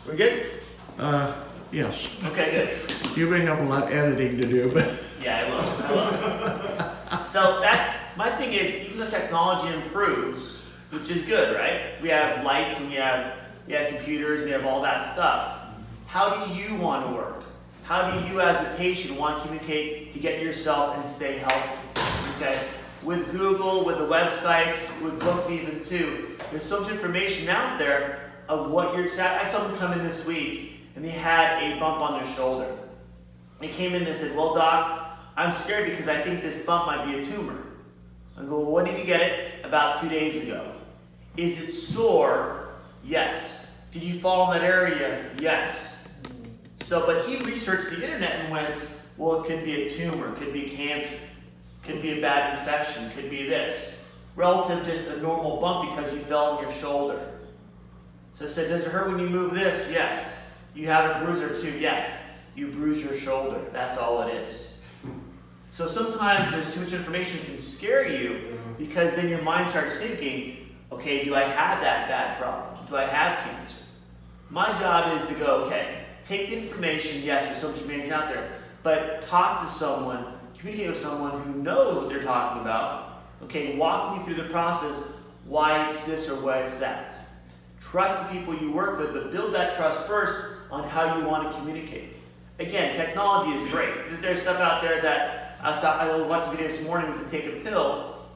We're good? Yes. Okay, good. You may have a lot of editing to do, but Yeah, I will. So that's, my thing is, even though technology improves, which is good, right? We have lights and we have computers, we have all that stuff. How do you want to work? How do you as a patient want to communicate to get yourself and stay healthy? Okay? With Google, with the websites, with books even too, there's so much information out there of what you're, I had someone come in this week and they had a bump on their shoulder. They came in and they said, well doc, I'm scared because I think this bump might be a tumor. I go, well, when did you get it? About 2 days ago. Is it sore? Yes. Did you fall in that area? Yes. So, but he researched the internet and went, well, it could be a tumor, it could be cancer, could be a bad infection, could be this. Relative to just a normal bump because you fell on your shoulder. So I said, does it hurt when you move this? Yes. You have a bruise or two? Yes. You bruise your shoulder. That's all it is. So sometimes there's too much information that can scare you because then your mind starts thinking, okay, do I have that bad problem? Do I have cancer? My job is to go, okay, take the information. Yes, there's so much information out there, but talk to someone, communicate with someone who knows what they're talking about. Okay, walk me through the process, why it's this or why it's that. Trust the people you work with, but build that trust first on how you want to communicate. Again, technology is great. There's stuff out there that I watched a video this morning. You can take a pill,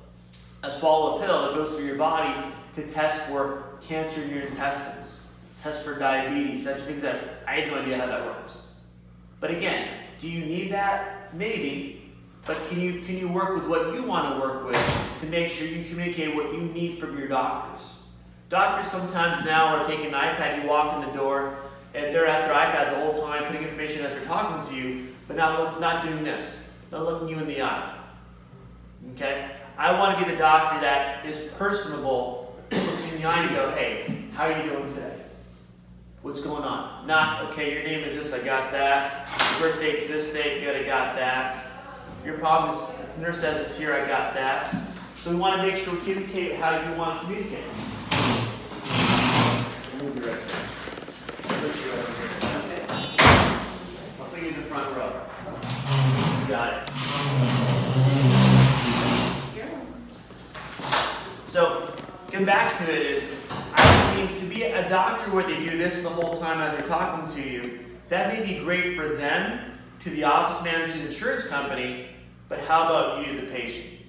swallow a pill that goes through your body to test for cancer in your intestines, test for diabetes, such things that I had no idea how that worked. But again, do you need that? Maybe. But can you work with what you want to work with to make sure you communicate what you need from your doctors? Doctors sometimes now are taking an iPad, you walk in the door, and they're at their iPad the whole time, putting information as they're talking to you, but not doing this, not looking you in the eye. Okay? I want to be the doctor that is personable, looks you in the eye and go, hey, how are you doing today? What's going on? Not, okay, your name is this, I got that. Your birth date's this date, good, I got that. Your problem is, this nurse says it's here, I got that. So we want to make sure we communicate how you want to communicate. Move you right there. I'll put you in the front row. You got it. So, getting back to it is, I mean, to be a doctor where they do this the whole time as they're talking to you, that may be great for them, to the office manager, the insurance company, but how about you, the patient?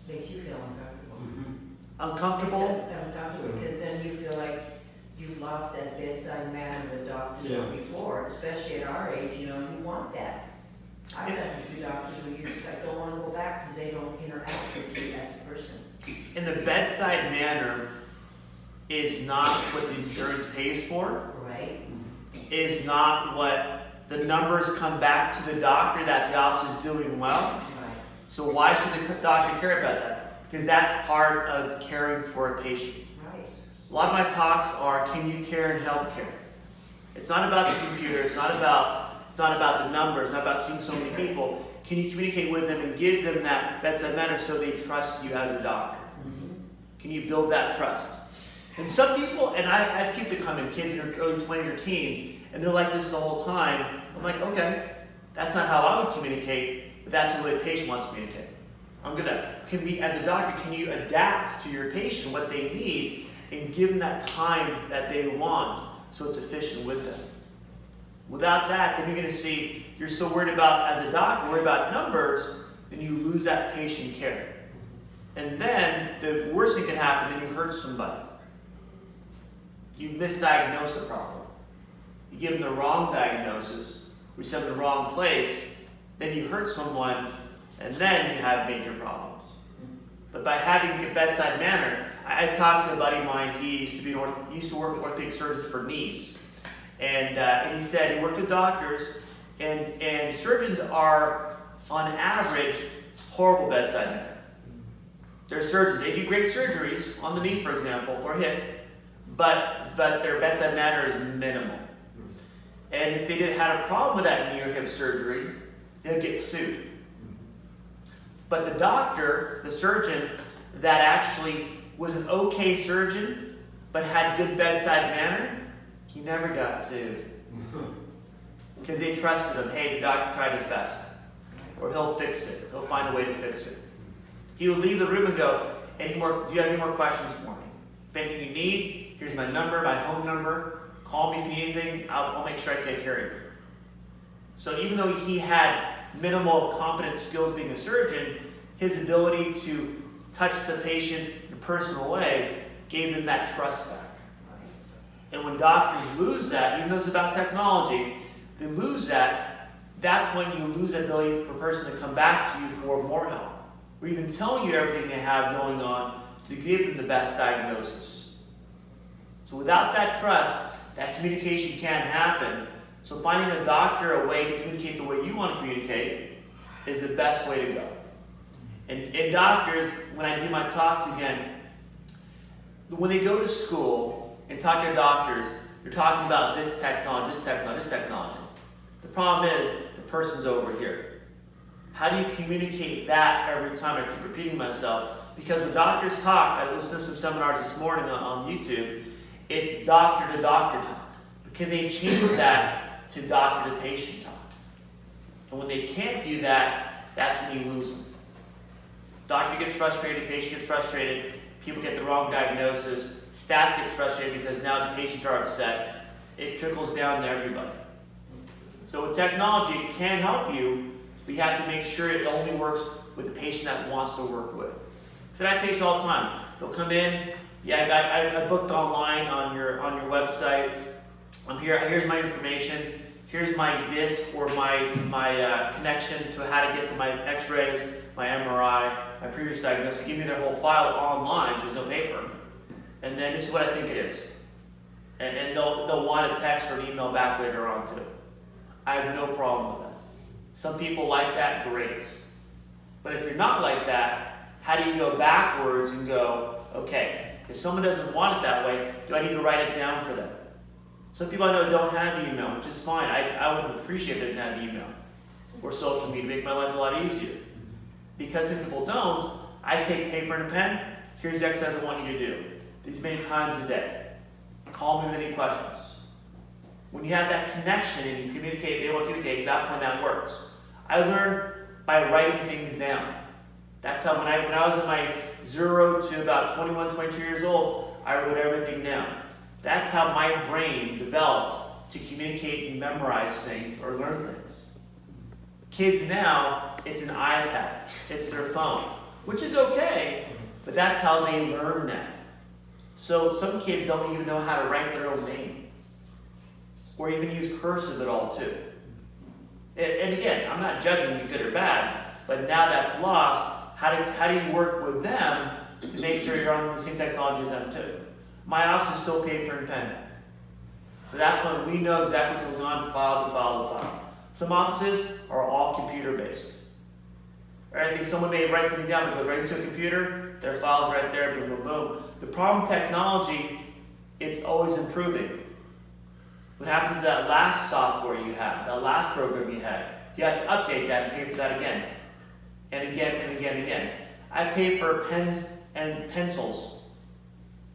Makes you feel uncomfortable. Uncomfortable? Uncomfortable, because then you feel like you've lost that bedside manner that doctors were before, especially at our age, you want that. I've had a few doctors where you just like, don't want to go back because they don't interact with you as a person. And the bedside manner is not what the insurance pays for. Right. Is not what the numbers come back to the doctor that the office is doing well. Right. So why should the doctor care about that? Because that's part of caring for a patient. Right. A lot of my talks are, can you care in healthcare? It's not about the computer, it's not about the numbers, it's not about seeing so many people. Can you communicate with them and give them that bedside manner so they trust you as a doctor? Can you build that trust? And some people, and I have kids that come in, kids in their early 20s or teens, and they're like this the whole time. I'm like, okay, that's not how I would communicate, but that's the way the patient wants to communicate. I'm good at that. As a doctor, can you adapt to your patient, what they need, and give them that time that they want so it's efficient with them? Without that, then you're going to see, you're so worried about, as a doctor, worried about numbers, then you lose that patient care. And then, the worst thing can happen, then you hurt somebody. You misdiagnose the problem. You give them the wrong diagnosis, we send them to the wrong place, then you hurt someone, and then you have major problems. But by having a bedside manner, I talked to a buddy of mine, he used to work with orthopedic surgeons for knees. And he said he worked with doctors, and surgeons are, on average, horrible bedside manner. They're surgeons, they do great surgeries, on the knee for example, or hip, but their bedside manner is minimal. And if they had a problem with that knee or hip surgery, they'd get sued. But the doctor, the surgeon, that actually was an okay surgeon, but had good bedside manner, He never got sued. Because they trusted him. Hey, the doctor tried his best. Or he'll fix it. He'll find a way to fix it. He would leave the room and go, do you have any more questions for me? If anything you need, here's my number, my home number. Call me if you need anything. I'll make sure I take care of you. So even though he had minimal competent skills being a surgeon, his ability to touch the patient in a personal way gave them that trust factor. And when doctors lose that, even though it's about technology, they lose that. At that point, you lose the ability for a person to come back to you for more help, or even telling you everything they have going on to give them the best diagnosis. So without that trust, that communication can't happen. So finding a doctor a way to communicate the way you want to communicate is the best way to go. And doctors, when I do my talks again, when they go to school and talk to doctors, they're talking about this technology, this technology, this technology. The problem is the person's over here. How do you communicate that every time? I keep repeating myself. Because when doctors talk, I listened to some seminars this morning on YouTube, it's doctor to doctor talk. But can they change that to doctor to patient talk? And when they can't do that, that's when you lose them. Doctor gets frustrated, patient gets frustrated, people get the wrong diagnosis, staff gets frustrated because now the patients are upset. It trickles down to everybody. So with technology, it can help you, but you have to make sure it only works with the patient that wants to work with. Because I have patients all the time. They'll come in, I booked online on your website. I'm here. Here's my information. Here's my disc or my connection to how to get to my X-rays, my MRI, my previous diagnosis. Give me their whole file online, so there's no paper. And then this is what I think it is. And they'll want a text or an email back later on too. I have no problem with that. Some people like that, great. But if you're not like that, how do you go backwards and go, okay, if someone doesn't want it that way, do I need to write it down for them? Some people I know don't have email, which is fine. I would appreciate it to have email or social media to make my life a lot easier. Because if people don't, I take paper and a pen. Here's the exercise I want you to do. These many times a day. Call me with any questions. When you have that connection and you communicate, they want to communicate, at that point that works. I learned by writing things down. That's how when I was in my 0 to about 21, 22 years old, I wrote everything down. That's how my brain developed to communicate and memorize things or learn things. Kids now, it's an iPad, it's their phone, which is okay, but that's how they learn that. So some kids don't even know how to write their own name, or even use cursive at all too. And again, I'm not judging you good or bad, but now that's lost. How do you work with them to make sure you're on the same technology as them too? My office is still paper and pen. To that point, we know exactly what's going on, file to file to file. Some offices are all computer-based. I think someone may write something down that goes right into a computer, their file's right there, boom, boom, boom. The problem with technology, it's always improving. What happens to that last software you had, that last program you had? You have to update that and pay for that again. And again, and again, and again. I pay for pens and pencils.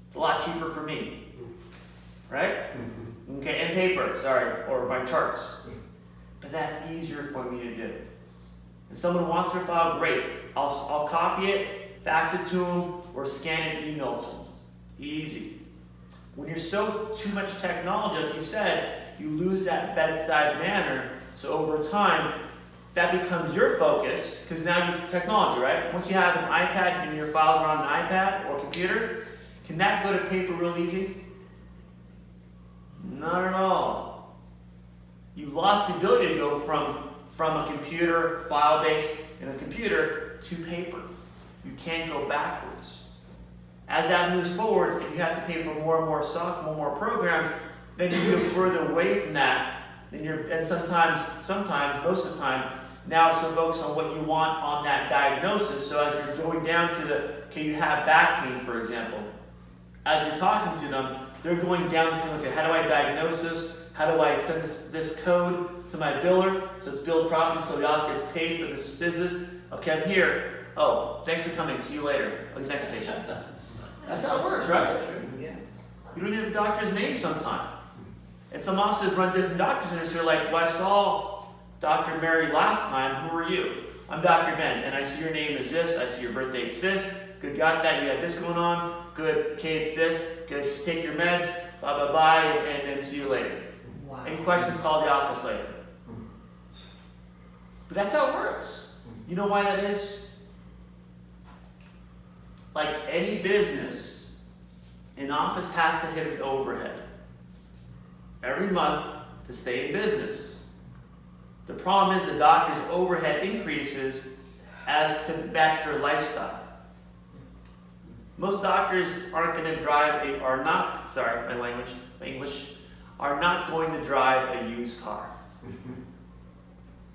It's a lot cheaper for me. Right? Okay, and paper, sorry, or my charts. But that's easier for me to do. If someone wants their file, great. I'll copy it, fax it to them, or scan it, email to them. Easy. When you're too much technology, like you said, you lose that bedside manner. So over time, that becomes your focus, because now you have technology, right? Once you have an iPad and your files are on an iPad or computer, can that go to paper real easy? Not at all. You've lost the ability to go from a computer, file-based, in a computer, to paper. You can't go backwards. As that moves forward, and you have to pay for more and more software, more programs, then you go further away from that. And sometimes, most of the time, now it's so focused on what you want on that diagnosis. So as you're going down to okay, you have back pain, for example. As you're talking to them, they're going down to, okay, how do I diagnose this? How do I send this code to my biller so it's billed properly so the office gets paid for this business? Okay, I'm here. Oh, thanks for coming. See you later. Oh, the next patient. That's how it works, right? Yeah. You don't need the doctor's name sometime. And some offices run different doctors, and they're like, well, I saw Dr. Mary last time, who are you? I'm Dr. Ben, and I see your name is this, I see your birth date's this, good, got that, you have this going on, good, okay, it's this, good, just take your meds, bye, bye, bye, and then see you later. Wow. Any questions, call the office later. But that's how it works. You know why that is? Like any business, an office has to hit an overhead every month to stay in business. The problem is the doctor's overhead increases as to match their lifestyle. Most doctors aren't going to drive are not going to drive a used car.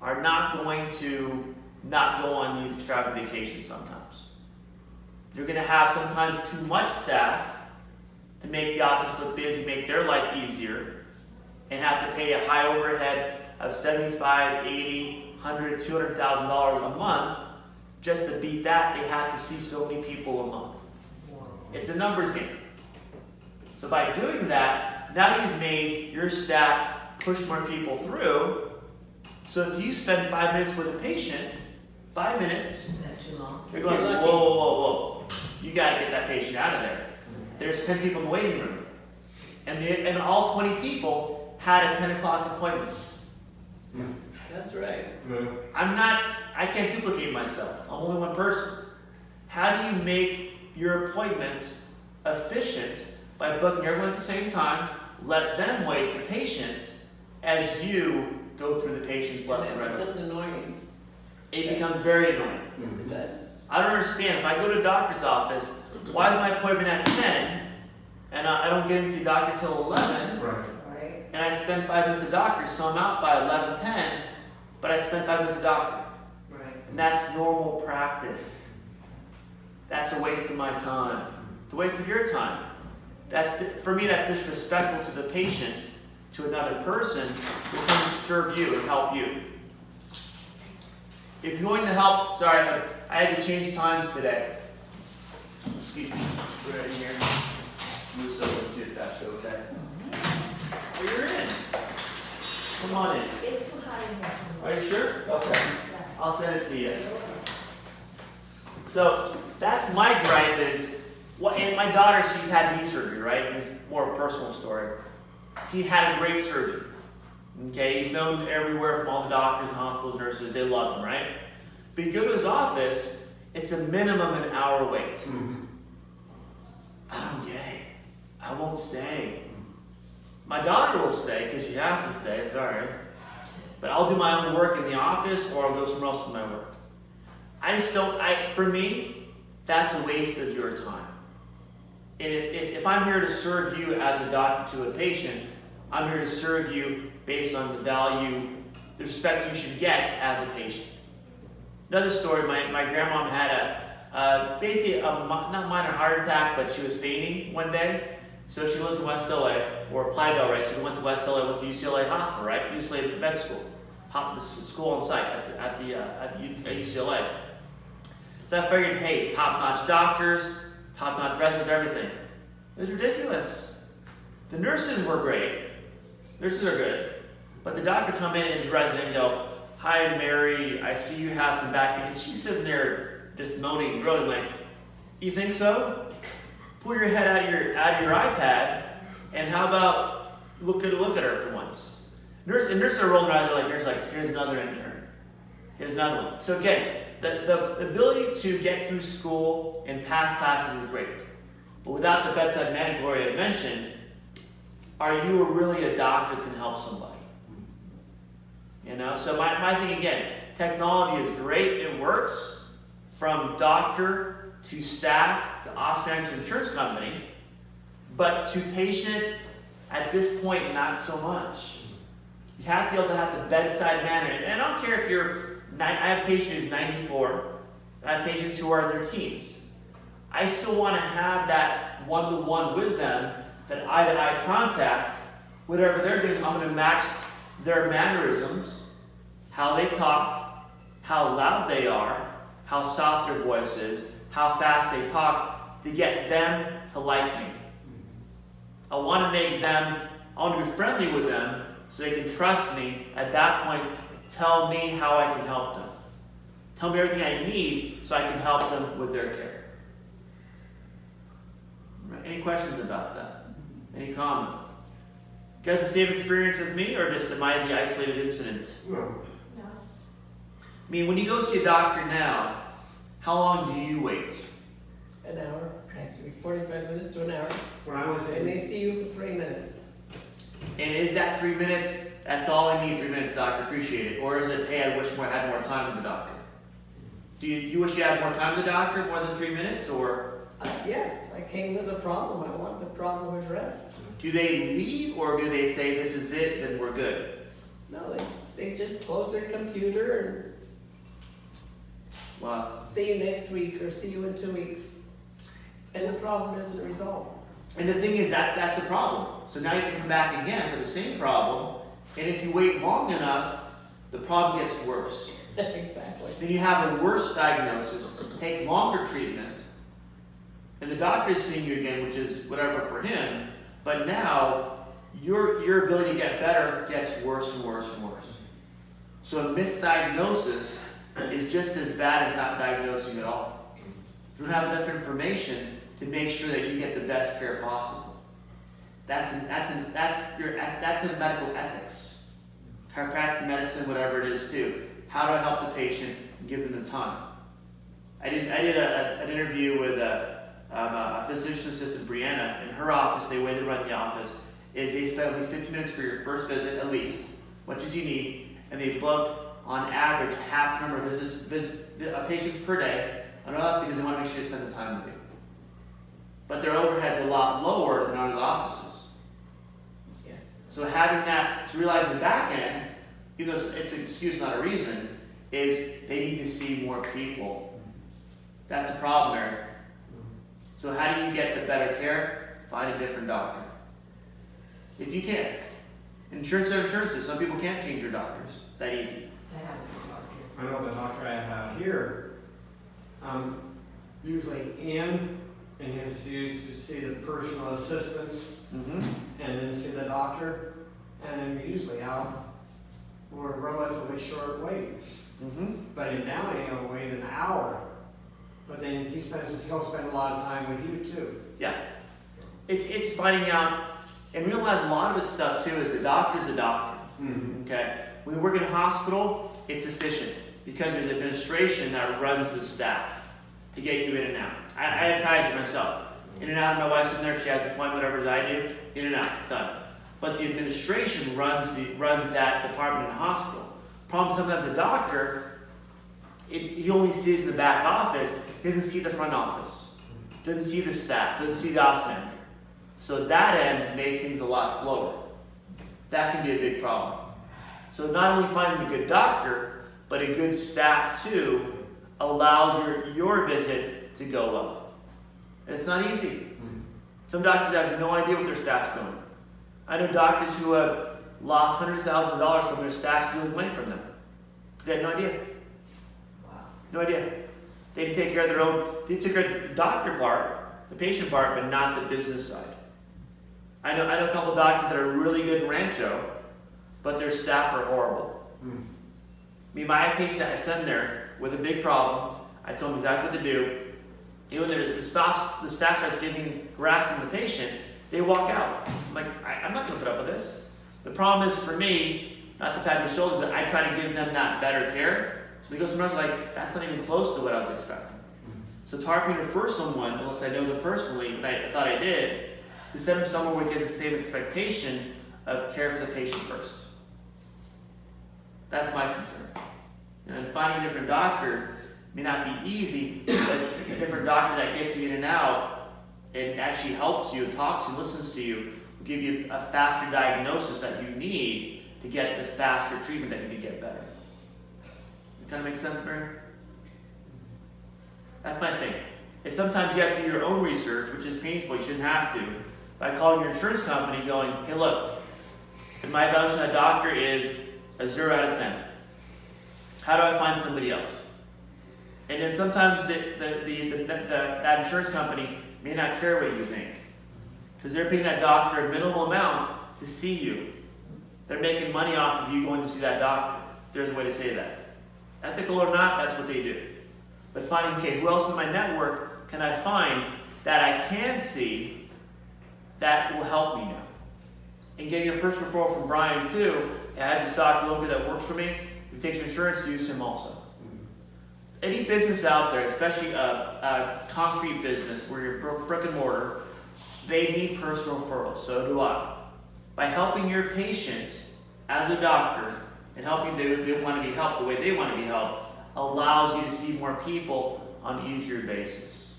Are not going to not go on these extravagant vacations sometimes. You're going to have sometimes too much staff to make the office look busy, make their life easier, and have to pay a high overhead of $75, $80, $100, $200,000 a month. Just to beat that, they have to see so many people a month. It's a numbers game. So by doing that, now you've made your staff push more people through. So if you spend 5 minutes with a patient, 5 minutes, That's too long. you're going, whoa, whoa, whoa, whoa. You got to get that patient out of there. There's 10 people in the waiting room. And all 20 people had a 10 o'clock appointment. That's right. I can't duplicate myself. I'm only one person. How do you make your appointments efficient by booking everyone at the same time, let them wait the patient as you go through the patients left and right? That's annoying. It becomes very annoying. Yes, it does. I don't understand. If I go to a doctor's office, why is my appointment at 10 and I don't get in to see doctor till 11? Right. Right? And I spend 5 minutes with doctor, so I'm out by 11:10, but I spend 5 minutes with doctor. Right. And that's normal practice. That's a waste of my time. It's a waste of your time. For me, that's disrespectful to the patient, to another person who comes to serve you and help you. If you're going to help, sorry, I had to change times today. Excuse me, right in here. Move so into it, that's okay. Well, you're in. Come on in. It's too high in there. Are you sure? Okay. I'll send it to you. So that's my gripe is, and my daughter, she's had knee surgery, right? And it's more of a personal story. He had a great surgeon. Okay, he's known everywhere from all the doctors and hospitals, nurses, they love him, right? But you go to his office, it's a minimum an hour wait. I don't get it. I won't stay. My daughter will stay because she has to stay, sorry. But I'll do my own work in the office or I'll go somewhere else for my work. I just don't, for me, that's a waste of your time. And if I'm here to serve you as a doctor to a patient, I'm here to serve you based on the value, the respect you should get as a patient. Another story, my grandmom had basically not minor heart attack, but she was fainting one day. So she lives in West LA, or Plydale, right? So we went to West LA, went to UCLA Hospital, right? UCLA Med School, the school on site at UCLA. So I figured, hey, top-notch doctors, top-notch residents, everything. It was ridiculous. The nurses were great. Nurses are good. But the doctor come in and his resident and go, hi, Mary, I see you have some back pain. And she's sitting there just moaning and groaning like, you think so? Pull your head out of your iPad and how about look at her for once. Nurses are rolling around like, here's another intern. Here's another one. So again, the ability to get through school and pass classes is great. But without the bedside manner Gloria had mentioned, are you really a doctor that can help somebody? You know, so my thing again, technology is great, it works from doctor to staff to office manager to insurance company, but to patient at this point, not so much. You have to be able to have the bedside manner, and I don't care if I have a patient who's 94, and I have patients who are in their teens. I still want to have that one-to-one with them, that eye-to-eye contact, whatever they're doing, I'm going to match their mannerisms, how they talk, how loud they are, how soft their voice is, how fast they talk, to get them to like me. I want to make them I want to be friendly with them so they can trust me. At that point, tell me how I can help them. Tell me everything I need so I can help them with their care. Any questions about that? Any comments? You guys the same experience as me, or just am I the isolated incident? No. No. I mean, when you go see a doctor now, how long do you wait? An hour, practically 45 minutes to an hour. When I was And they in, see you for 3 minutes. And is that 3 minutes? That's all I need, 3 minutes, doctor, appreciate it. Or is it, hey, I wish I had more time with the doctor? Do you wish you had more time with the doctor, more than 3 minutes, or Yes, I came with a problem. I want the problem addressed. do they leave, or do they say, this is it, then we're good? No, they just close their computer Well, and see you next week or see you in 2 weeks. And the problem isn't resolved. and the thing is that's the problem. So now you have to come back again for the same problem, and if you wait long enough, the problem gets worse. Exactly. Then you have a worse diagnosis, takes longer treatment, and the doctor's seeing you again, which is whatever for him, but now your ability to get better gets worse and worse and worse. So a misdiagnosis is just as bad as not diagnosing at all. You don't have enough information to make sure that you get the best care possible. That's in medical ethics. Chiropractic medicine, whatever it is too. How do I help the patient and give them the time? I did an interview with a physician assistant, Brianna. In her office, the way they run the office is they spend at least 15 minutes for your first visit, at least, much as you need, and they book on average half the number of patients per day. I know that's because they want to make sure you spend the time with you. But their overhead's a lot lower than other offices. Yeah. So having that, to realize the back end, even though it's an excuse, not a reason, is they need to see more people. That's the problem, Eric. So how do you get the better care? Find a different doctor. If you can. Insurance are insurances. Some people can't change your doctors that easy. I have a doctor. I know the doctor I have out here, usually in, and he has used to see the personal assistants, Mm-hmm. and then see the doctor, and then usually out for a relatively short wait. Mm-hmm. But in Downey, he'll wait an hour, but then he'll spend a lot of time with you too. Yeah. It's finding out and realize a lot of it stuff too is a doctor's a doctor. Mm-hmm. Okay? When you work in a hospital, it's efficient because there's an administration that runs the staff to get you in and out. I have Kaiser myself. In and out, my wife's in there, she has an appointment, whatever it is I do, in and out, done. But the administration runs that department in the hospital. Problem sometimes a doctor, he only sees the back office, he doesn't see the front office, doesn't see the staff, doesn't see the ops manager. So that end makes things a lot slower. That can be a big problem. So not only finding a good doctor, but a good staff too, allows your visit to go well. And it's not easy. Some doctors have no idea what their staff's doing. I know doctors who have lost hundreds of thousands of dollars from their staff stealing money from them. Because they had no idea. Wow. No idea. They didn't take care of their own, they took care of the doctor part, the patient part, but not the business side. I know a couple of doctors that are really good in Rancho, but their staff are horrible. I mean, my patient I send there with a big problem, I told them exactly what to do. When the staff starts harassing the patient, they walk out. I'm like, I'm not going to put up with this. The problem is for me, not to pat my shoulder, but I try to give them that better care. So we go somewhere else, like, that's not even close to what I was expecting. So it's hard for me to refer someone, unless I know them personally, and I thought I did, to send them somewhere where we get the same expectation of care for the patient first. That's my concern. And finding a different doctor may not be easy, but a different doctor that gets you in and out and actually helps you and talks and listens to you will give you a faster diagnosis that you need to get the faster treatment that you can get better. It kind of makes sense, Mary? That's my thing. Is sometimes you have to do your own research, which is painful, you shouldn't have to, by calling your insurance company going, hey look, my evaluation of that doctor is a 0 out of 10. How do I find somebody else? And then sometimes that insurance company may not care what you think. Because they're paying that doctor a minimal amount to see you. They're making money off of you going to see that doctor. There's a way to say that. Ethical or not, that's what they do. But finding, okay, who else in my network can I find that I can see that will help me now? And getting a personal referral from Brian too. I had this doctor local that works for me. If he takes your insurance, use him also. Any business out there, especially a concrete business where you're brick and mortar, they need personal referrals. So do I. By helping your patient as a doctor and helping them want to be helped the way they want to be helped allows you to see more people on an easier basis.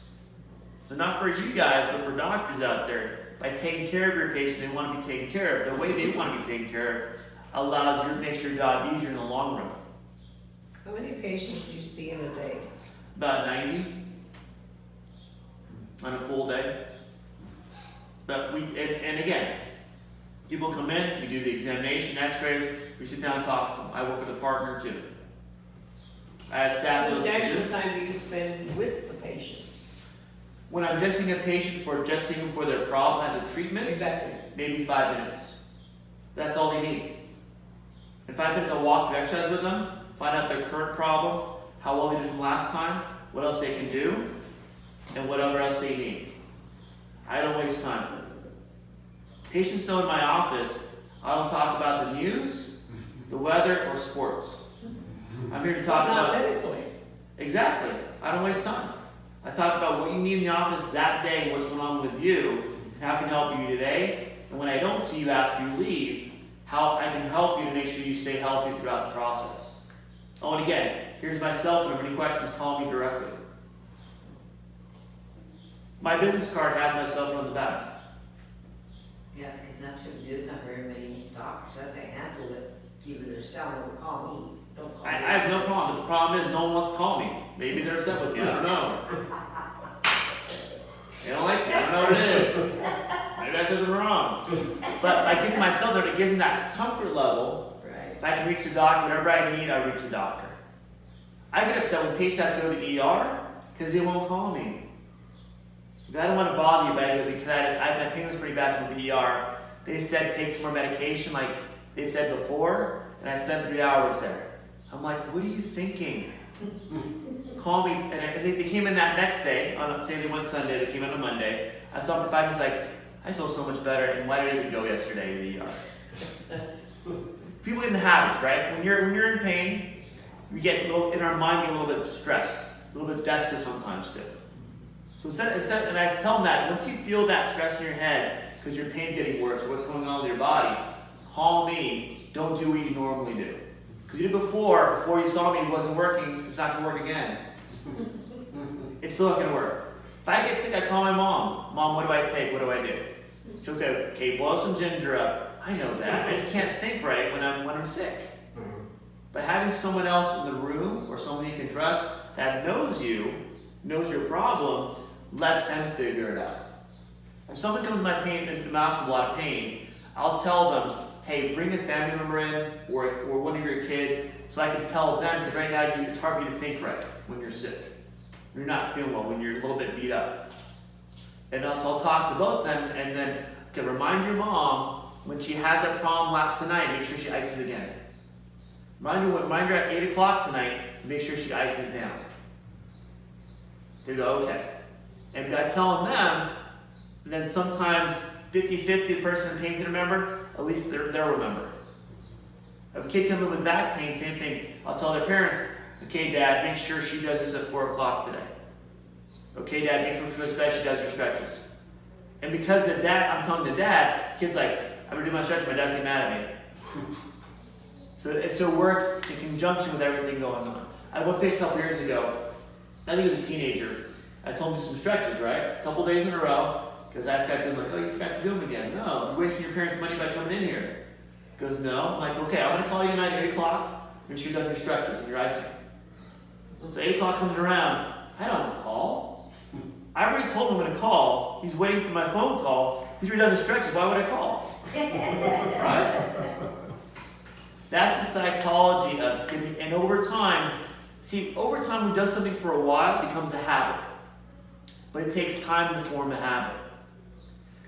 So not for you guys, but for doctors out there, by taking care of your patient, they want to be taken care of. The way they want to be taken care of allows you to make your job easier in the long run. How many patients do you see in a day? About 90 on a full day. But and again, people come in, we do the examination, x-rays, we sit down and talk to them. I work with a partner too. I have staff How much those actual time do you spend with the patient? when I'm adjusting a patient for their problem as a treatment, Exactly. maybe 5 minutes. That's all they need. In 5 minutes, I'll walk through exercise with them, find out their current problem, how well they did from last time, what else they can do, and whatever else they need. I don't waste time. Patients know in my office, I don't talk about the news, the weather, or sports. I'm here to talk Not about... medically. Exactly. I don't waste time. I talk about what you need in the office that day and what's going on with you, and how I can help you today, and when I don't see you after you leave, how I can help you to make sure you stay healthy throughout the process. Oh, and again, here's my cell phone. If any questions, call me directly. My business card has my cell phone on the back. Yeah, because there's not very many doctors, that's a handful that give their cell number, call me, don't call I me. have no problem. The problem is no one wants to call me. Maybe they're upset with me. I don't know. They don't like me. I don't know what it is. Maybe I said them wrong. But by giving myself there, it gives them that comfort level. Right. If I can reach the doctor, whatever I need, I reach the doctor. I get upset when patients have to go to the ER because they won't call me. I don't want to bother you, but because my pain was pretty bad with the ER. They said take some more medication, like they said before, and I spent 3 hours there. I'm like, what are you thinking? Call me, and they came in that next day, say they went Sunday, they came in on Monday. I saw them for 5 minutes, like, I feel so much better, and why did I even go yesterday to the ER? People get in the habits, right? When you're in pain, we get in our mind, get a little bit stressed, a little bit desperate sometimes too. So and I tell them that once you feel that stress in your head because your pain's getting worse or what's going on with your body, call me. Don't do what you normally do. Because you did before you saw me, it wasn't working. It's not going to work again. It's still not going to work. If I get sick, I call my mom. Mom, what do I take? What do I do? She'll go, okay, blow some ginger up. I know that. I just can't think right when I'm sick. But having someone else in the room or someone you can trust that knows your problem, let them figure it out. If someone comes to my house with a lot of pain, I'll tell them, hey, bring a family member in or one of your kids so I can tell them, because right now it's hard for you to think right when you're sick. When you're not feeling well, when you're a little bit beat up. And also I'll talk to both of them and then, okay, remind your mom when she has that problem tonight, make sure she ices again. Remind her at 8 o'clock tonight, make sure she ices down. They go, okay. And by telling them, then sometimes 50-50, the person in pain can remember, at least they'll remember. If a kid comes in with back pain, same thing. I'll tell their parents, okay, Dad, make sure she does this at 4 o'clock today. Okay, Dad, make sure she goes to bed, she does her stretches. And because I'm telling the dad, the kid's like, I'm gonna do my stretches, my dad's getting mad at me. So it works in conjunction with everything going on. I had one patient a couple years ago, I think he was a teenager. I told him to do some stretches, right? A couple days in a row, because I forgot to do them. Like, oh, you forgot to do them again. No, you're wasting your parents' money by coming in here. He goes, no. I'm like, okay, I'm going to call you tonight at 8 o'clock. Make sure you've done your stretches and your icing. So 8 o'clock comes around. I don't call. I already told him I'm going to call. He's waiting for my phone call. He's already done his stretches. Why would I call? Right? That's the psychology of, and over time, who does something for a while, it becomes a habit. But it takes time to form a habit.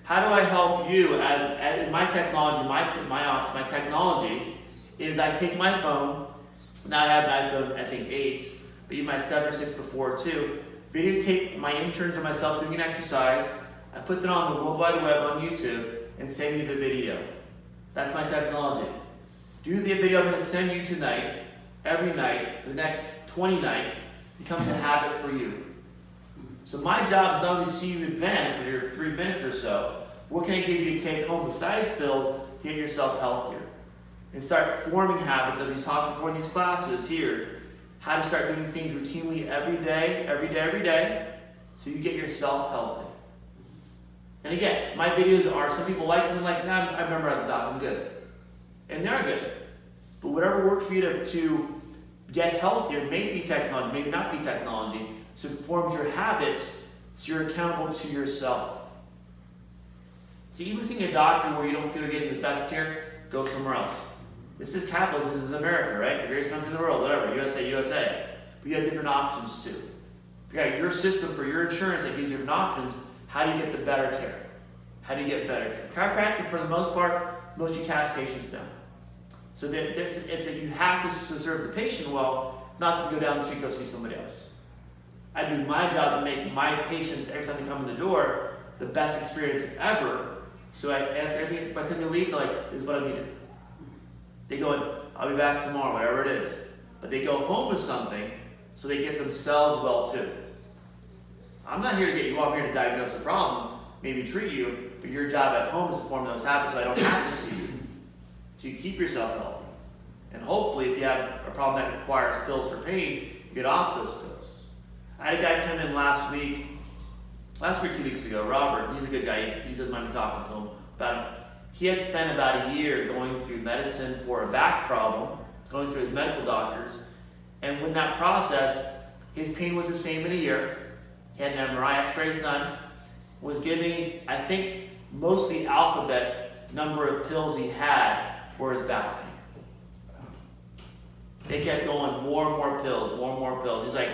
how do I help you as in my technology, my office, my technology is I take my phone, now I have an iPhone, I think 8, but even my 7 or 6 before too, videotape my interns or myself doing an exercise, I put that on the World Wide Web on YouTube and send you the video. That's my technology. Do the video I'm going to send you tonight, every night, for the next 20 nights, becomes a habit for you. So my job is not only to see you then for your 3 minutes or so, what can I give you to take home besides pills to get yourself healthier? And start forming habits, as we talked before in these classes here, how to start doing things routinely every day, so you get yourself healthy. And again, my videos are, some people like them, like, nah, I remember as a doc, I'm good. And they are good. But whatever works for you to get healthier, may be technology, maybe not be technology, so it forms your habits, so you're accountable to yourself. See, even seeing a doctor where you don't feel you're getting the best care, go somewhere else. This is capitalism, this is America, right? The greatest country in the world, whatever, USA. But you have different options too. If you got your system for your insurance that gives you different options, how do you get the better care? How do you get better care? Chiropractic, for the most part, most you cast patients down. So it's that you have to serve the patient well, not to go down the street, go see somebody else. I do my job to make my patients, every time they come in the door, the best experience ever. So I answer everything, by the time they leave, they're like, this is what I needed. They go in, I'll be back tomorrow, whatever it is. But they go home with something, so they get themselves well too. I'm not here to get you, I'm here to diagnose the problem, maybe treat you, but your job at home is to form those habits so I don't have to see you. So you keep yourself healthy. And hopefully, if you have a problem that requires pills for pain, you get off those pills. I had a guy come in last week, 2 weeks ago, Robert, he's a good guy, he doesn't mind me talking to him about him. He had spent about a year going through medicine for a back problem, going through his medical doctors, and when that process, his pain was the same in a year. He had an MRI, x-rays done, was giving, I think, mostly alphabet number of pills he had for his back pain. They kept going, more and more pills. He's like,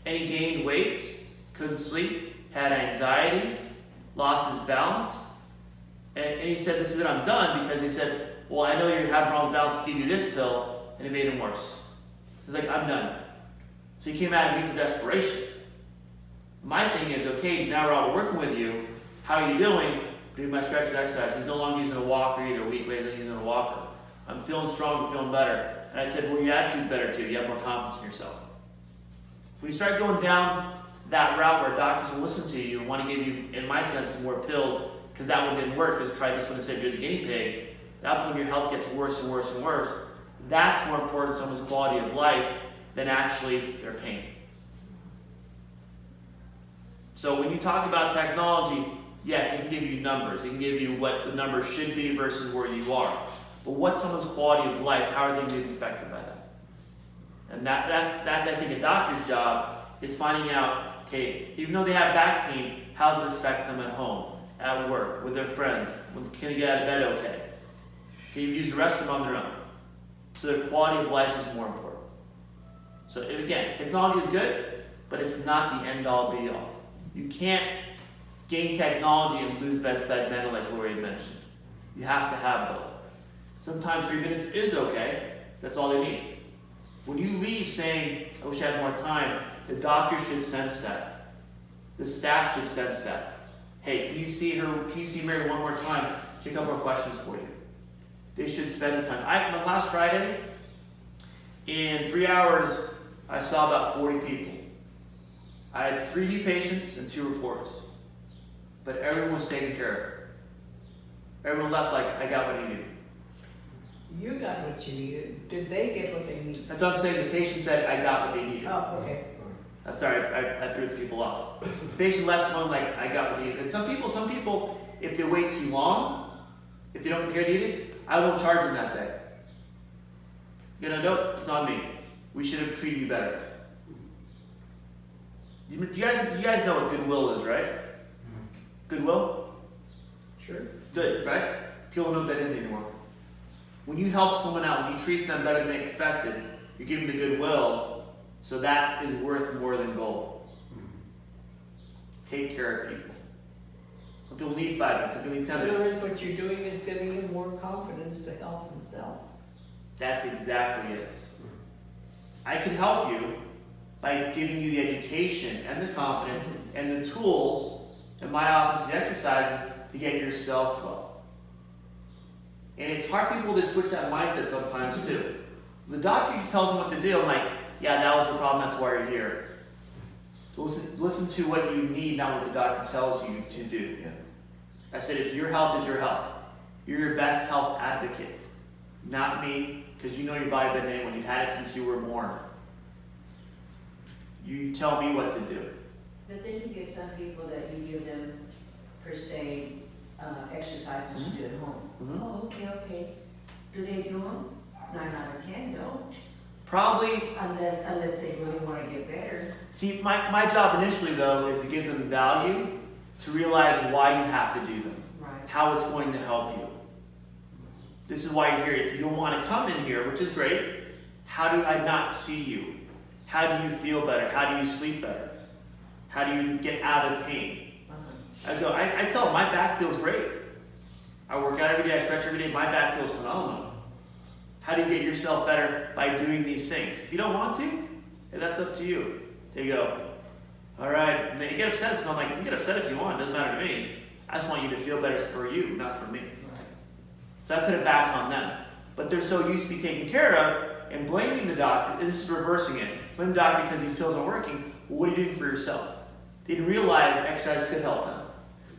and he gained weight, couldn't sleep, had anxiety, lost his balance. And he said, this is it, I'm done, because he said, well, I know you're having problem with balance, give you this pill, and it made him worse. He's like, I'm done. So he came out of me for desperation. My thing is, okay, now we're all working with you, how are you doing? Doing my stretch exercise. He's no longer using a walker either. A week later, he's using a walker. I'm feeling strong, I'm feeling better. And I said, well, your attitude's better too. You have more confidence in yourself. When you start going down that route where doctors will listen to you and want to give you, in my sense, more pills, because that one didn't work, just try this one and said you're the guinea pig, that point your health gets worse and worse and worse. That's more important to someone's quality of life than actually their pain. So when you talk about technology, yes, it can give you numbers. It can give you what the numbers should be versus where you are. But what's someone's quality of life? How are they being affected by that? And that's I think, a doctor's job is finding out, okay, even though they have back pain, how does it affect them at home, at work, with their friends? Can they get out of bed okay? Can you use the restroom on their own? So their quality of life is more important. So again, technology is good, but it's not the end-all be-all. You can't gain technology and lose bedside manner like Gloria mentioned. You have to have both. Sometimes 3 minutes is okay. That's all they need. When you leave saying, I wish I had more time, the doctor should sense that. The staff should sense that. Hey, can you see her? Can you see Mary one more time? She got more questions for you. They should spend the time. On last Friday, in 3 hours, I saw about 40 people. I had 3 new patients and 2 reports. But everyone was taken care of. Everyone left like, I got what I needed. You got what you needed. Did they get what they needed? That's what I'm saying. The patient said, I got what they needed. Oh, okay. I'm sorry, I threw people off. The patient left going like, I got what they needed. And some people, if they wait too long, if they don't get care needed, I won't charge them that day. You know, nope, it's on me. We should have treated you better. You guys know what goodwill is, right? Goodwill? Sure. Good, right? People don't know what that is anymore. When you help someone out, when you treat them better than they expected, you give them the goodwill, so that is worth more than gold. Take care of people. Some people need 5 minutes, some people need 10 In other words, minutes. what you're doing is giving them more confidence to help themselves. That's exactly it. I can help you by giving you the education and the confidence and the tools in my office, the exercises to get yourself well. And it's hard for people to switch that mindset sometimes too. The doctor tells them what to do, I'm like, yeah, that was the problem, that's why you're here. Listen to what you need, not what the doctor tells you to do. I said, if your health is your health, you're your best health advocate. Not me, because you know your body better than anyone. You've had it since you were born. You tell me what to do. But then you get some people that you give them, per se, exercises to do at home. Mhm. Oh, okay. Do they do them? 9 out of 10 don't. Probably, Unless they really want to get better. see, my job initially though is to give them value, to realize why you have to do them, Right. how it's going to help you. This is why you're here. If you don't want to come in here, which is great, how do I not see you? How do you feel better? How do you sleep better? How do you get out of pain? Uh-huh. I tell them, my back feels great. I work out every day, I stretch every day, my back feels phenomenal. How do you get yourself better? By doing these things. If you don't want to, hey, that's up to you. There you go. All right, and then you get upset, and I'm like, you can get upset if you want, it doesn't matter to me. I just want you to feel better for you, not for me. So I put it back on them. But they're so used to be taken care of and blaming the doctor, and this is reversing it. Blame the doctor because these pills aren't working. Well, what are you doing for yourself? They didn't realize exercise could help them.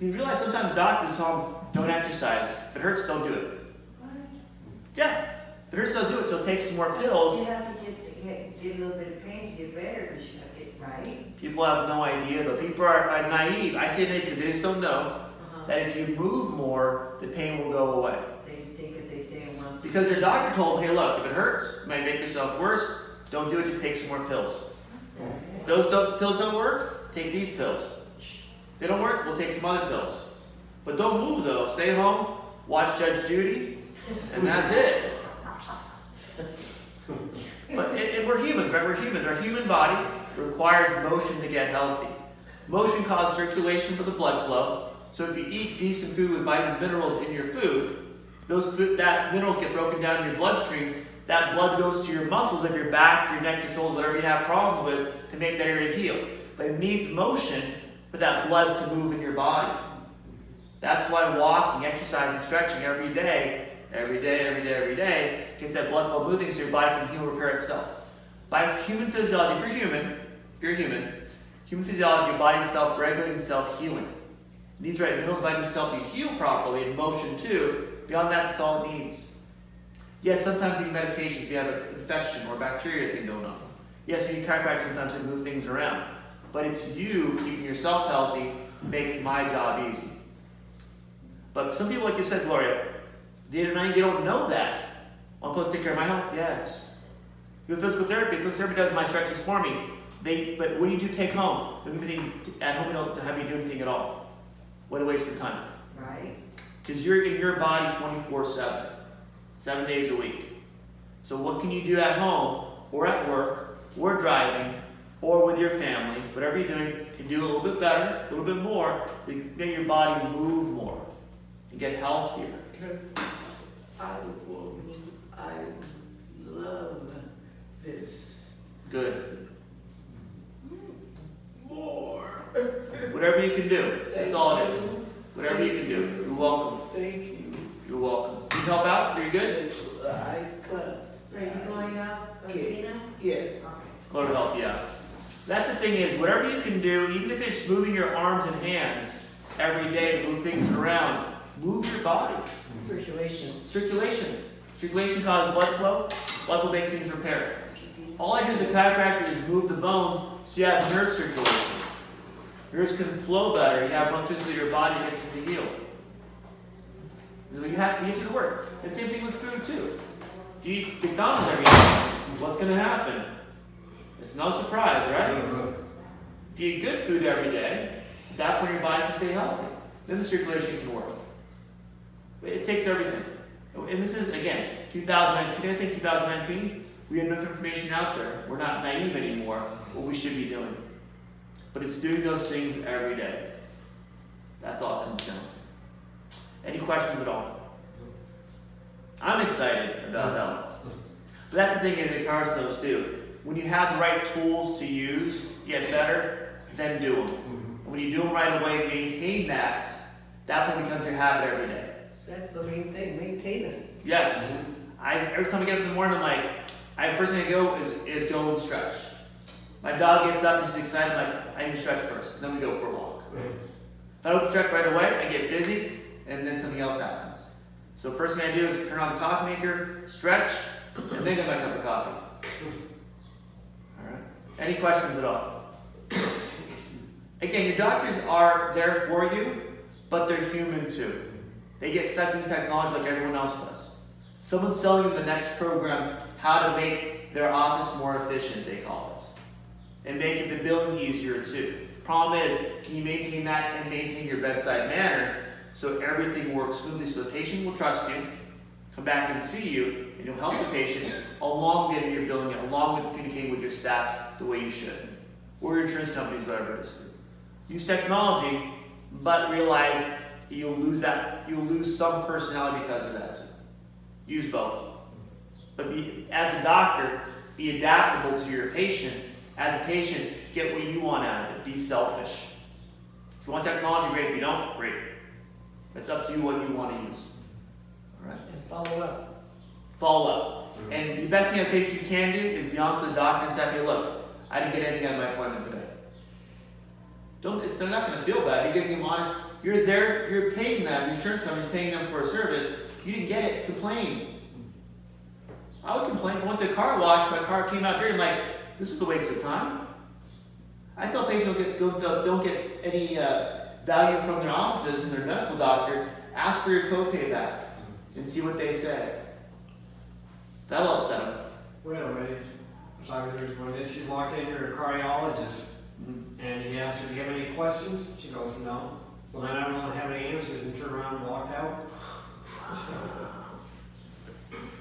You realize sometimes doctors tell them, don't exercise. If it hurts, don't do it. What? Yeah. If it hurts, don't do it. So take some more You pills. have to get a little bit of pain to get better, because you have to get right. People have no idea though. People are naive. I say naive because they just don't know Uh-huh. that if you move more, the pain will go away. They just think if they stay in one. Because their doctor told them, hey look, if it hurts, it might make yourself worse, don't do it, just take some more pills. If those pills don't work, take these pills. If they don't work, we'll take some other pills. But don't move though. Stay home, watch Judge Judy, and that's it. But and we're humans, right? We're humans. Our human body requires motion to get healthy. Motion causes circulation for the blood flow. So if you eat decent food with vitamins, minerals in your food, that minerals get broken down in your bloodstream. That blood goes to your muscles of your back, your neck, your shoulders, whatever you have problems with, to make that area heal. But it needs motion for that blood to move in your body. That's why walking, exercising, stretching every day gets that blood flow moving so your body can heal and repair itself. By human physiology, if you're human physiology, your body is self-regulating, self-healing. It needs right minerals, vitamins to help you heal properly, and motion too. Beyond that, that's all it needs. Yes, sometimes you need medication if you have an infection or a bacteria thing going on. Yes, we need chiropractic sometimes to move things around. But it's you keeping yourself healthy makes my job easy. But some people, like you said, Gloria, they don't know that. I'm supposed to take care of my health? Yes. You have physical therapy. Physical therapy does my stretches for me. But what do you do take home? At home, you don't have you do anything at all. What a waste of time. Right? Because you're in your body 24/7, 7 days a week. So what can you do at home, or at work, or driving, or with your family, whatever you're doing, to do a little bit better, a little bit more, to get your body move more, and get healthier. I love this. Good. More. Whatever you can do, that's all it is. Whatever you can do. You're welcome. Thank you. You're welcome. Can you help out? Are you good? I could. Are you going out, Tina? Yes. Okay. Gloria will help you out. That's the thing is, whatever you can do, even if it's moving your arms and hands every day to move things around, move your body. Circulation. Circulation. Circulation causes blood flow. Blood flow makes things repair. All I do as a chiropractor is move the bones so you have nerve circulation. Nerves can flow better. You have electricity, your body gets to heal. You have to do the work. And same thing with food too. If you eat McDonald's every day, what's going to happen? It's no surprise, right? If you eat good food every day, at that point your body can stay healthy. Then the circulation can work. It takes everything. And this is, again, 2019. I think 2019, we have enough information out there. We're not naive anymore, what we should be doing. But it's doing those things every day. That's all it comes down to. Any questions at all? I'm excited about health. But that's the thing is that Carson knows too. When you have the right tools to use to get better, then do them. And when you do them right away, maintain that. That one becomes your habit every day. That's the main thing, maintain it. Yes. Every time I get up in the morning, I'm like, first thing I go is go and stretch. My dog gets up and she's excited. I'm like, I need to stretch first, and then we go for a walk. If I don't stretch right away, I get busy, and then something else happens. So first thing I do is turn on the coffee maker, stretch, and then get my cup of coffee. All right. Any questions at all? Again, your doctors are there for you, but they're human too. They get sucked in technology like everyone else does. Someone's selling them the next program, how to make their office more efficient, they call it. And make the billing easier too. Problem is, can you maintain that and maintain your bedside manner so everything works smoothly so the patient will trust you, come back and see you, and you'll help the patient along getting your billing, along with communicating with your staff the way you should. Or your insurance companies, whatever it is too. Use technology, but realize you'll lose some personality because of that too. Use both. But as a doctor, be adaptable to your patient. As a patient, get what you want out of it. Be selfish. If you want technology, great. If you don't, great. It's up to you what you want to use. All right? And follow up. Follow up. And the best thing as a patient you can do is be honest with the doctor and say, hey, look, I didn't get anything out of my appointment today. They're not going to feel bad. You're giving them honest. You're there. You're paying them. The insurance company's paying them for a service. You didn't get it. Complain. I would complain. If I went to a car wash, my car came out here and like, this is a waste of time. I tell patients don't get any value from their offices and their medical doctor. Ask for your copay back and see what they say. That'll upset them. Wait a minute. So there's one day she walked in to her cardiologist, and he asked her, do you have any questions? She goes, no. Well, then I don't have any answers, and turned around and walked out.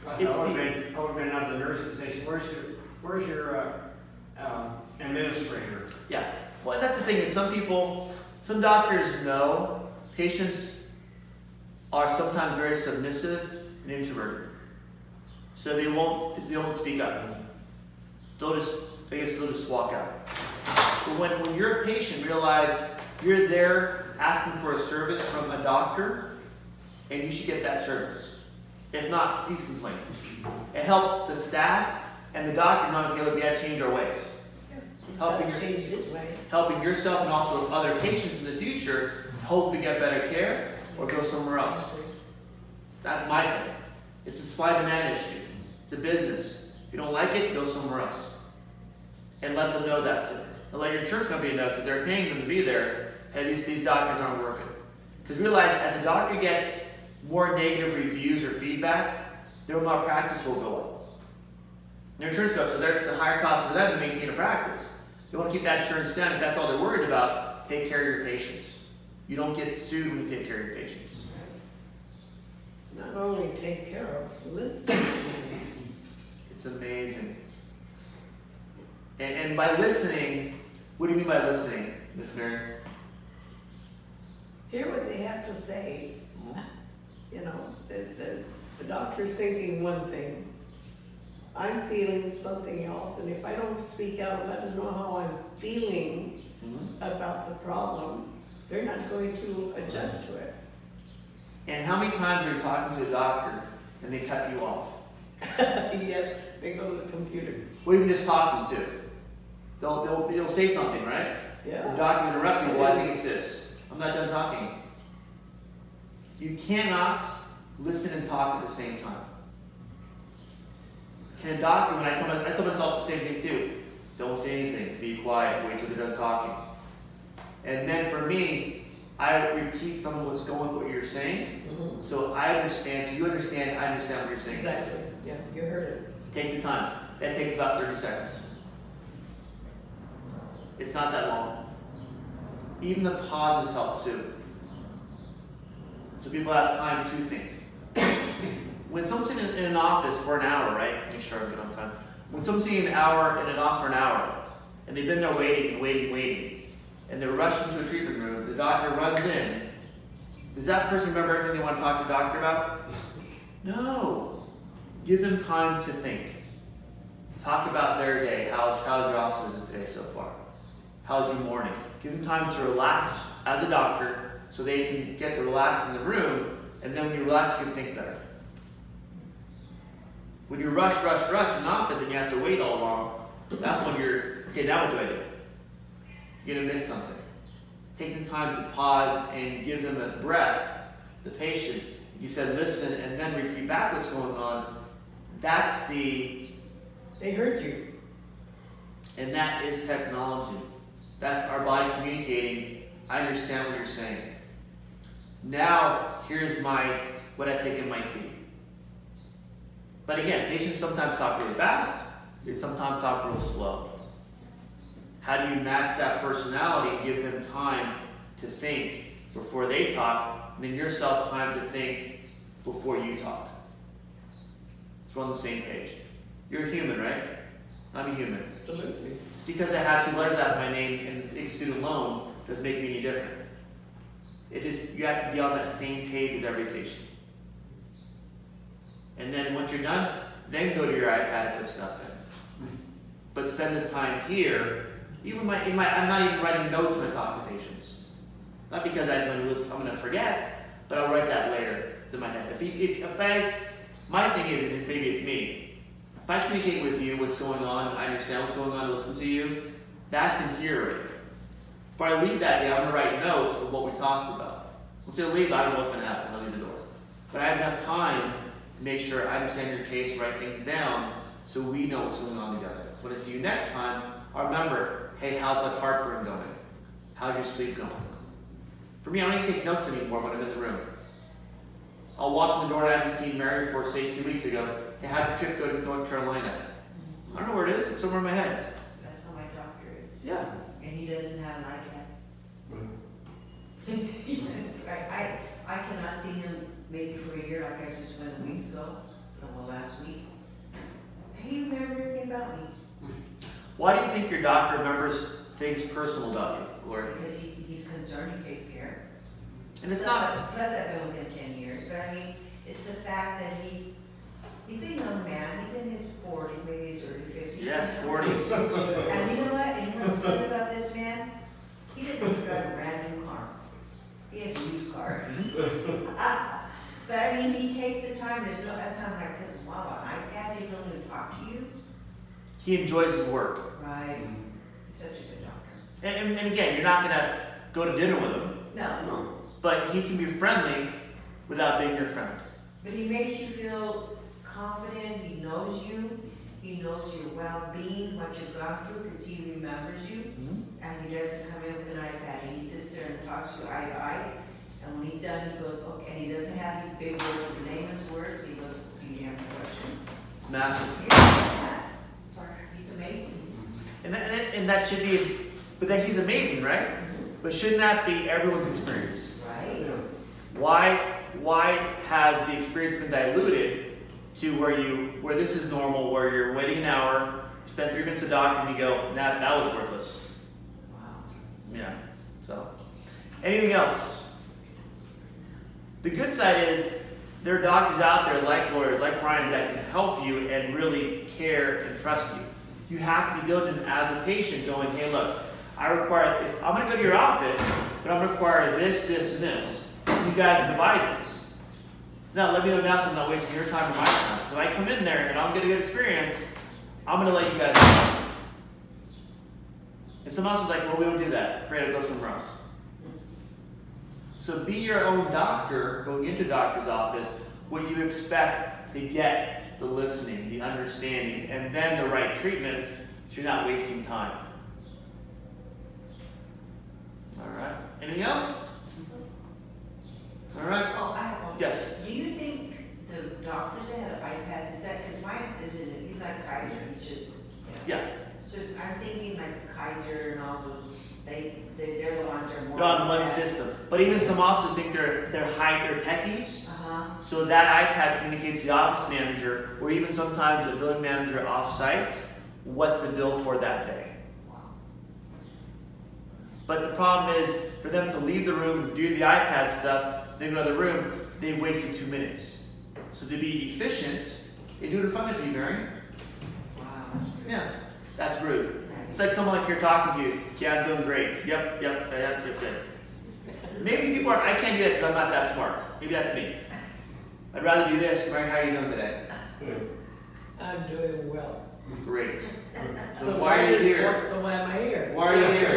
I would have been at the nurse's station. Where's your administrator? Yeah. Well, that's the thing is some doctors know patients are sometimes very submissive and introverted. So they won't speak up. They'll just walk out. But when you're a patient, realize you're there asking for a service from a doctor, and you should get that service. If not, please complain. It helps the staff and the doctor know, okay, look, we gotta change our ways. He's got to change his way. Helping yourself and also other patients in the future hopefully get better care or go somewhere else. That's my thing. It's a supply-demand issue. It's a business. If you don't like it, go somewhere else. And let them know that too. And let your insurance company know, because they're paying them to be there, hey, these doctors aren't working. Because realize, as a doctor gets more negative reviews or feedback, their malpractice will go up. Their insurance goes up, so there's a higher cost for them to maintain a practice. They want to keep that insurance down. If that's all they're worried about, take care of your patients. You don't get sued when you take care of your patients. Not only take care of, listen. It's amazing. And by listening, what do you mean by listening, Miss Mary? Hear what they have to say. You know, the doctor's thinking one thing. I'm feeling something else, and if I don't speak out and let them know how I'm feeling about the problem, they're not going to adjust to it. And how many times are you talking to a doctor and they cut you off? Yes, they go to the computer. Or even just talking to. They'll say something, right? Yeah. The doctor will interrupt you. Well, I think it's this. I'm not done talking. You cannot listen and talk at the same time. Can a doctor, when I tell myself the same thing too, don't say anything, be quiet, wait till they're done talking. And then for me, I repeat some of what you're saying, so I understand, so you understand, I understand what you're saying. Exactly, yeah, you heard it. Take the time. That takes about 30 seconds. It's not that long. Even the pauses help too. So people have time to think. When someone's sitting in an office for an hour, right? Make sure I'm good on time. When someone's sitting in an office for an hour, and they've been there waiting, and they're rushed into a treatment room, the doctor runs in, Does that person remember everything they want to talk to the doctor about? No. Give them time to think. Talk about their day. How's your office visit today so far? How's your morning? Give them time to relax as a doctor so they can get to relax in the room, and then when you relax, you can think better. When you rush in the office and you have to wait all along, that one you're, okay, now what do I do? You're gonna miss something. Take the time to pause and give them a breath, the patient. You said listen and then repeat back what's going on. That's They heard you. and that is technology. That's our body communicating, I understand what you're saying. Now, here's what I think it might be. But again, patients sometimes talk really fast, they sometimes talk real slow. How do you match that personality and give them time to think before they talk, and then yourself time to think before you talk? So we're on the same page. You're a human, right? I'm a human. Absolutely. It's because I have 2 letters after my name and big student loan doesn't make me any different. It is, you have to be on that same page with every patient. And then once you're done, then go to your iPad and put stuff in. But spend the time here. I'm not even writing notes when I talk to patients. Not because I'm going to forget, but I'll write that later. It's in my head. My thing is maybe it's me. If I communicate with you what's going on, I understand what's going on, listen to you, that's in here already. If I leave that day, I'm going to write notes of what we talked about. Once I leave, I don't know what's going to happen when I leave the door. But I have enough time to make sure I understand your case, write things down, so we know what's going on together. So when I see you next time, I'll remember, hey, how's that heartburn going? How's your sleep going? For me, I don't even take notes anymore when I'm in the room. I'll walk in the door and I haven't seen Mary for, say, 2 weeks ago. Hey, how'd your trip go to North Carolina? I don't know where it is. It's somewhere in my head. That's how my doctor is. Yeah. And he doesn't have an iPad. I cannot see him maybe for a year, like I just went a week ago, last week. He remembered everything about me. Why do you think your doctor remembers things personal about you, Gloria? Because he's concerned, he takes care. And it's not. Plus I've been with him 10 years, but I mean, it's the fact that he's a young man, he's in his 40s, maybe his early 50s. Yes, 40s. And you know what? And what's good about this man? He doesn't drive a brand new car. He has a used car. But I mean, he takes the time, that's not like, wow, an iPad, they don't even talk to you. He enjoys his work. Right. He's such a good doctor. And again, you're not going to go to dinner with him, No. but he can be friendly without being your friend. But he makes you feel confident, he knows you, he knows your well-being, what you've gone through, because he remembers you. And he doesn't come in with an iPad, and he sits there and talks to you eye to eye. And when he's done, he goes, okay, and he doesn't have these big words, his layman's words, he goes, do you have any questions? It's massive. Yeah. Sorry, he's amazing. And that should be, but that he's amazing, right? But shouldn't that be everyone's experience? Right? Why has the experience been diluted to where this is normal, where you're waiting an hour, you spend 3 minutes a doctor, and you go, that was worthless. Wow. Yeah. So, anything else? The good side is there are doctors out there like lawyers, like Brian, that can help you and really care and trust you. You have to be diligent as a patient, going, hey, look, I'm going to go to your office, but I'm going to require this, this, and this. You guys provide this. Now, let me know now so I'm not wasting your time or my time. So if I come in there and I'll get a good experience, I'm going to let you guys know. And some offices are like, well, we don't do that. Great, I'll go somewhere else. So be your own doctor going into a doctor's office, what you expect to get the listening, the understanding, and then the right treatment, so you're not wasting time. All right. Anything else? All right. Oh, I have one. Yes. Do you think the doctors that have iPads, is that, because mine isn't, he's like Kaiser, he's just, Yeah. So I'm thinking like Kaiser and all they're the ones that are more. They're on one that. system. But even some offices think they're techies. Uh-huh. So that iPad communicates to the office manager, or even sometimes a billing manager off-site, what to bill for that day. Wow. But the problem is, for them to leave the room, do the iPad stuff, they go to the room, they've wasted 2 minutes. So to be efficient, they do it in front of you, Mary. Wow, that's good. Yeah, that's rude. It's like someone like you're talking to you. Yeah, I'm doing great. Yep. Maybe people are, I can't do that because I'm not that smart. Maybe that's me. I'd rather do this. Mary, how are you doing today? I'm doing well. Great. So why are you here? So why am I here? Why are you here?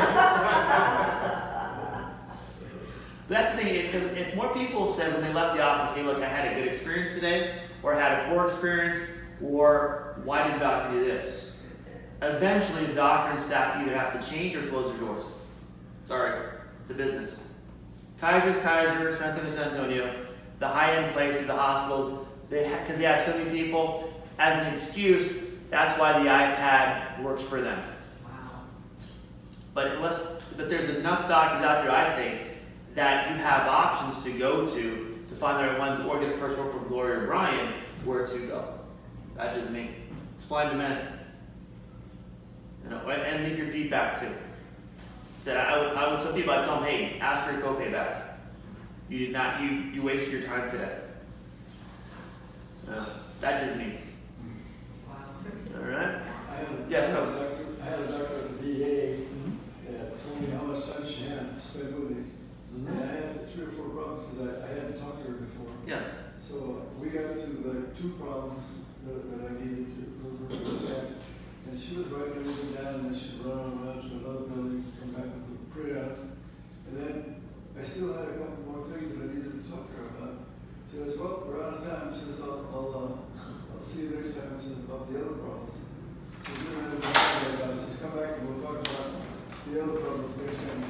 That's the thing. If more people said when they left the office, hey, look, I had a good experience today, or I had a poor experience, or why did the doctor do this? Eventually, the doctor and staff either have to change or close their doors. Sorry, it's a business. Kaiser's Kaiser, San Antonio, San Antonio, the high-end places, the hospitals, because they have so many people, as an excuse, that's why the iPad works for them. Wow. But there's enough doctors out there, I think, that you have options to go to find the right ones, or get a personal from Gloria or Brian where to go. That's just me. Supply and demand. You know, and leave your feedback too. So I would some people I tell them, hey, ask for your copay back. You did not. You wasted your time today. That is me. Wow. All right. I had a doctor at the VA that told me how much time she had spent with me. And I had 3 or 4 problems because I hadn't talked to her before. Yeah. So we got to the 2 problems that I needed to look at. And she would write everything down, and then she'd run around to another building, come back with a printout. And then I still had a couple more things that I needed to talk to her about. She goes, well, we're out of time. She says, I'll see you next time. She says, about the other problems. So we don't have to about it. She says, come back and we'll talk about the other problems next time.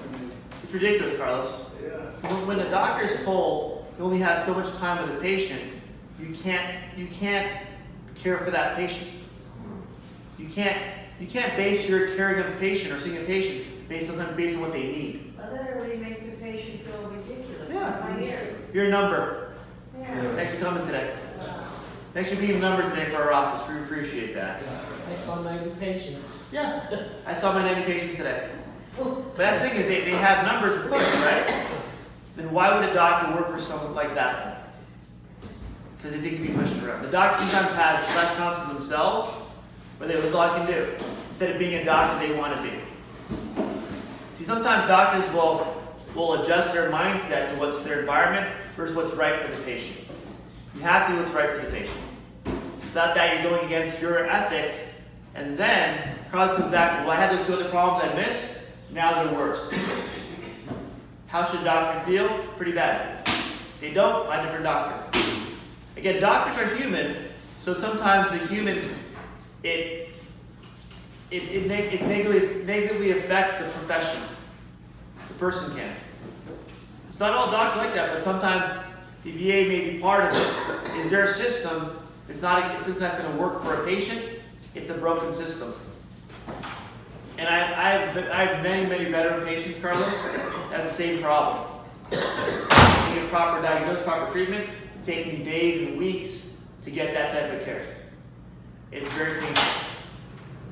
It's ridiculous, Carlos. Yeah. When a doctor is told he only has so much time with a patient, you can't care for that patient. You can't base your caring of a patient or seeing a patient based on what they need. Well, that already makes the patient feel ridiculous. Yeah. Am I here? Your number. Yeah. Thanks for coming today. Wow. Thanks for being a number today for our office. We appreciate that. I saw 90 patients. Yeah. I saw my 90 patients today. But that thing is they have numbers to push, right? Then why would a doctor work for someone like that? Because they think you can be pushed around. The doctor sometimes has less confidence in themselves, but that's all I can do. Instead of being a doctor they want to be. See, sometimes doctors will adjust their mindset to what's their environment versus what's right for the patient. You have to do what's right for the patient. Without that, you're going against your ethics, and then Carlos comes back, well, I had those 2 other problems I missed, now they're worse. How should a doctor feel? Pretty bad. If they don't, find a different doctor. Again, doctors are human, so sometimes the human, it negatively affects the profession. The person can. It's not all doctors like that, but sometimes the VA may be part of it. Is there a system? It's not a system that's going to work for a patient. It's a broken system. And I have many veteran patients, Carlos, that have the same problem. They get proper diagnosis, proper treatment, taking days and weeks to get that type of care. It's very painful.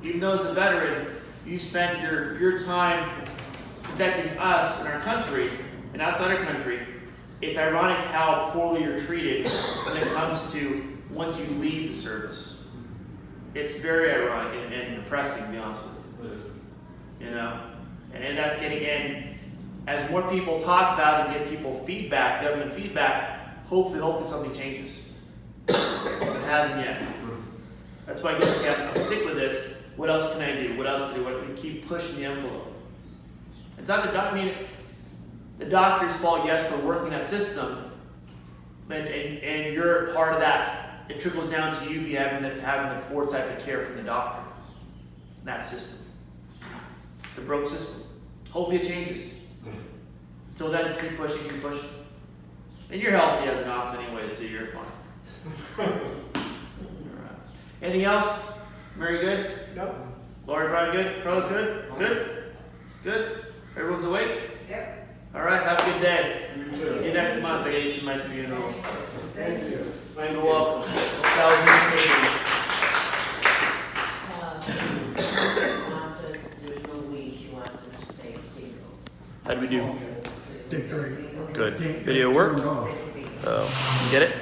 Even though as a veteran, you spent your time protecting us and our country and outside our country, it's ironic how poorly you're treated when it comes to once you leave the service. It's very ironic and depressing, to be honest with you. You know? And that's getting in. As more people talk about it and get people feedback, government feedback, hopefully something changes. But it hasn't yet. That's why I guess I'm sick with this. What else can I do? What else can I do? We keep pushing the envelope. It's not the doctor's fault, yes, for working that system, and you're part of that. It trickles down to you having the poor type of care from the doctor. That system. It's a broke system. Hopefully it changes. Until then, keep pushing. And you're healthy as an ox anyways, so you're fine. All right. Anything else? Mary good? Nope. Gloria, Brian good? Carlos good? Good? Everyone's awake? Yep. All right, have a good day. You too. See you next month. I gotta do my funeral stuff. Thank you. You're welcome. Mom says there's no we, she wants us to pay bingo. How do we do? Did great. Good. Did Video work? Turned off. Sick of being- Oh, you get it?